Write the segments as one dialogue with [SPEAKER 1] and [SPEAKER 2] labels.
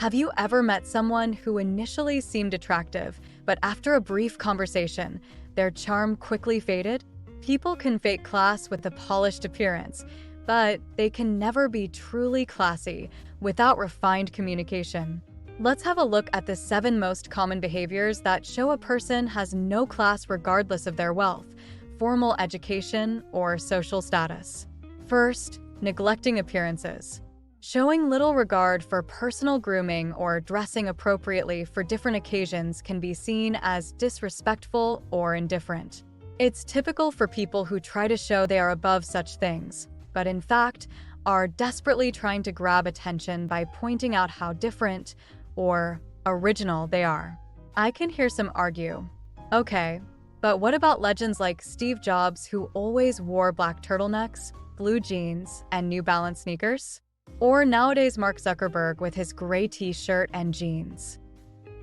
[SPEAKER 1] Have you ever met someone who initially seemed attractive, but after a brief conversation, their charm quickly faded? People can fake class with a polished appearance, but they can never be truly classy without refined communication. Let's have a look at the 7 most common behaviors that show a person has no class regardless of their wealth, formal education, or social status. First, neglecting appearances. Showing little regard for personal grooming or dressing appropriately for different occasions can be seen as disrespectful or indifferent. It's typical for people who try to show they are above such things, but in fact, are desperately trying to grab attention by pointing out how different or original they are. I can hear some argue. Okay, but what about legends like Steve Jobs, who always wore black turtlenecks, blue jeans, and New Balance sneakers? Or nowadays Mark Zuckerberg with his gray t-shirt and jeans.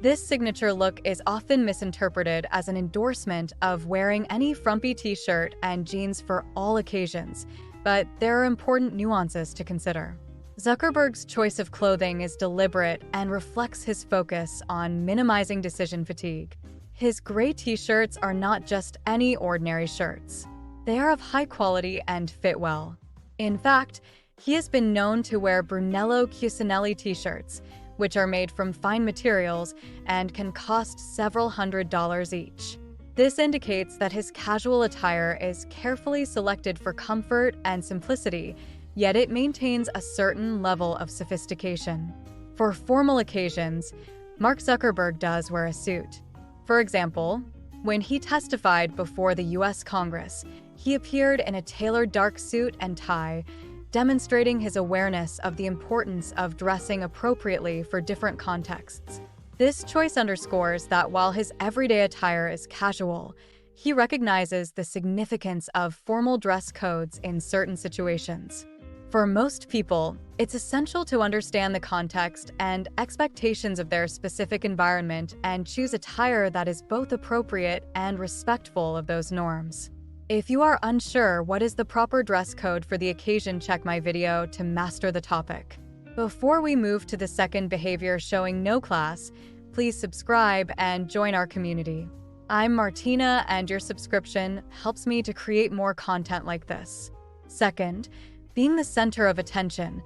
[SPEAKER 1] This signature look is often misinterpreted as an endorsement of wearing any frumpy t-shirt and jeans for all occasions, but there are important nuances to consider. Zuckerberg's choice of clothing is deliberate and reflects his focus on minimizing decision fatigue. His gray t-shirts are not just any ordinary shirts. They are of high quality and fit well. In fact, he has been known to wear Brunello Cucinelli t-shirts, which are made from fine materials and can cost several $100s each. This indicates that his casual attire is carefully selected for comfort and simplicity, yet it maintains a certain level of sophistication. For formal occasions, Mark Zuckerberg does wear a suit. For example, when he testified before the US Congress, he appeared in a tailored dark suit and tie, demonstrating his awareness of the importance of dressing appropriately for different contexts. This choice underscores that while his everyday attire is casual, he recognizes the significance of formal dress codes in certain situations. For most people, it's essential to understand the context and expectations of their specific environment and choose attire that is both appropriate and respectful of those norms. If you are unsure what is the proper dress code for the occasion, check my video to master the topic. Before we move to the second behavior showing no class, please subscribe and join our community. I'm Martina, and your subscription helps me to create more content like this. Second, being the center of attention.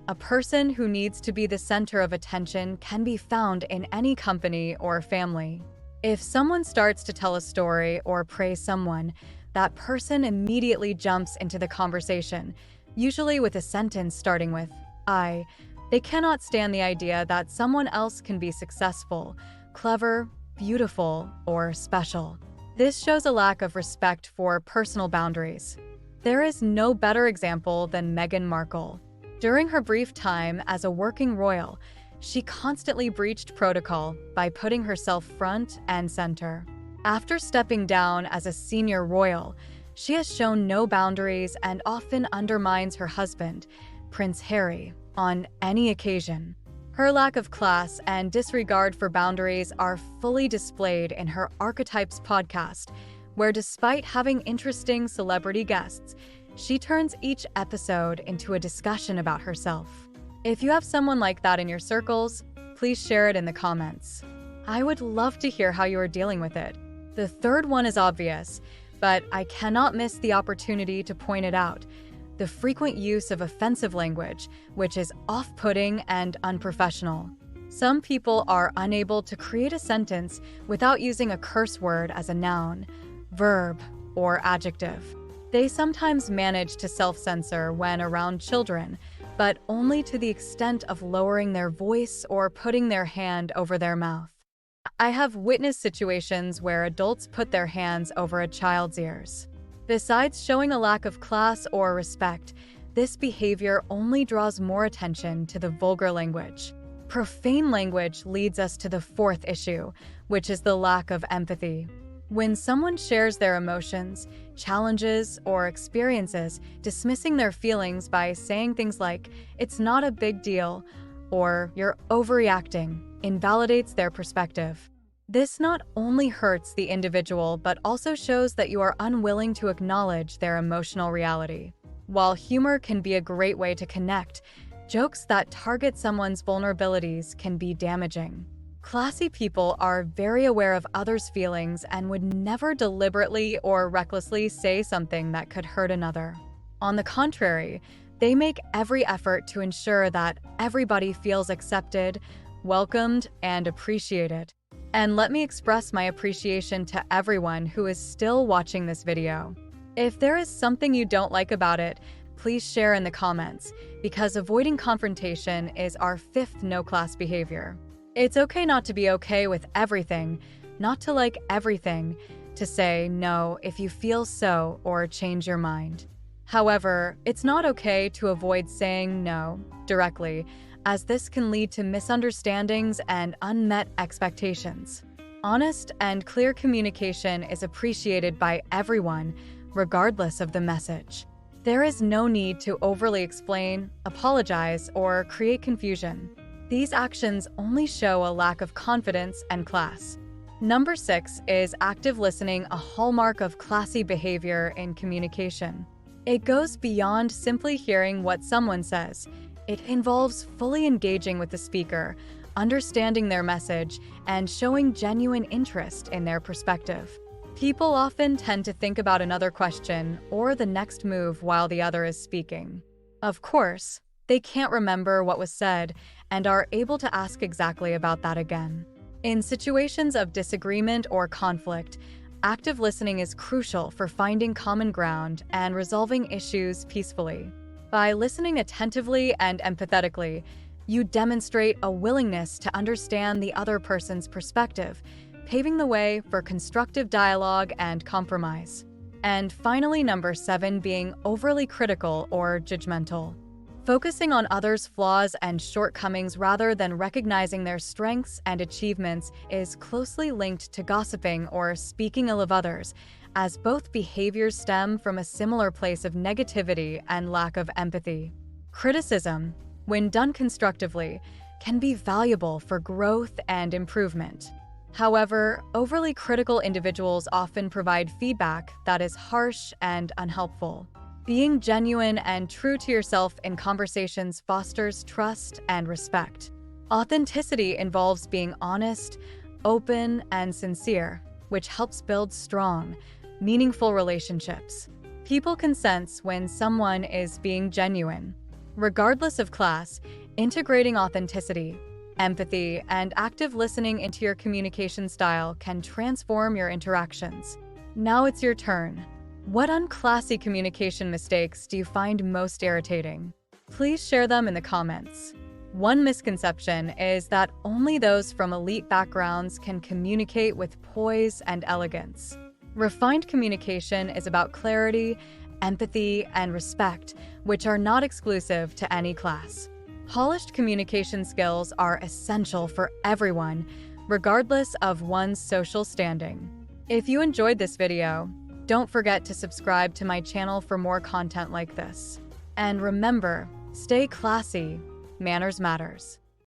[SPEAKER 1] A person who needs to be the center of attention can be found in any company or family. If someone starts to tell a story or praise someone, that person immediately jumps into the conversation, usually with a sentence starting with I. They cannot stand the idea that someone else can be successful, clever, beautiful, or special. This shows a lack of respect for personal boundaries. There is no better example than Meghan Markle. During her brief time as a working royal, she constantly breached protocol by putting herself front and center. After stepping down as a senior royal, she has shown no boundaries and often undermines her husband, Prince Harry, on any occasion. Her lack of class and disregard for boundaries are fully displayed in her Archetypes podcast, where despite having interesting celebrity guests, she turns each episode into a discussion about herself. If you have someone like that in your circles, please share it in the comments. I would love to hear how you are dealing with it. The third one is obvious, but I cannot miss the opportunity to point it out: the frequent use of offensive language, which is off-putting and unprofessional. Some people are unable to create a sentence without using a curse word as a noun, verb, or adjective. They sometimes manage to self-censor when around children, but only to the extent of lowering their voice or putting their hand over their mouth. I have witnessed situations where adults put their hands over a child's ears. Besides showing a lack of class or respect, this behavior only draws more attention to the vulgar language. Profane language leads us to the fourth issue, which is the lack of empathy. When someone shares their emotions, challenges, or experiences, dismissing their feelings by saying things like, "It's not a big deal," or "You're overreacting," invalidates their perspective. This not only hurts the individual, but also shows that you are unwilling to acknowledge their emotional reality. While humor can be a great way to connect, Jokes that target someone's vulnerabilities can be damaging. Classy people are very aware of others' feelings and would never deliberately or recklessly say something that could hurt another. On the contrary, they make every effort to ensure that everybody feels accepted, welcomed, and appreciated. And let me express my appreciation to everyone who is still watching this video. If there is something you don't like about it, please share in the comments, because avoiding confrontation is our fifth no-class behavior. It's okay not to be okay with everything, not to like everything, to say no if you feel so or change your mind. However, it's not okay to avoid saying no directly, as this can lead to misunderstandings and unmet expectations. Honest and clear communication is appreciated by everyone, regardless of the message. There is no need to overly explain, apologize, or create confusion. These actions only show a lack of confidence and class. Number 6 is active listening, a hallmark of classy behavior in communication. It goes beyond simply hearing what someone says. It involves fully engaging with the speaker, understanding their message, and showing genuine interest in their perspective. People often tend to think about another question or the next move while the other is speaking. Of course, they can't remember what was said and are able to ask exactly about that again. In situations of disagreement or conflict, active listening is crucial for finding common ground and resolving issues peacefully. By listening attentively and empathetically, you demonstrate a willingness to understand the other person's perspective, paving the way for constructive dialogue and compromise. And finally, number 7, being overly critical or judgmental. Focusing on others' flaws and shortcomings rather than recognizing their strengths and achievements is closely linked to gossiping or speaking ill of others, as both behaviors stem from a similar place of negativity and lack of empathy. Criticism, when done constructively, can be valuable for growth and improvement. However, overly critical individuals often provide feedback that is harsh and unhelpful. Being genuine and true to yourself in conversations fosters trust and respect. Authenticity involves being honest, open, and sincere, which helps build strong, meaningful relationships. People can sense when someone is being genuine. Regardless of class, integrating authenticity, empathy, and active listening into your communication style can transform your interactions. Now it's your turn. What unclassy communication mistakes do you find most irritating? Please share them in the comments. One misconception is that only those from elite backgrounds can communicate with poise and elegance. Refined communication is about clarity, empathy, and respect, which are not exclusive to any class. Polished communication skills are essential for everyone, regardless of one's social standing. If you enjoyed this video, don't forget to subscribe to my channel for more content like this. And remember, stay classy. Manners matters.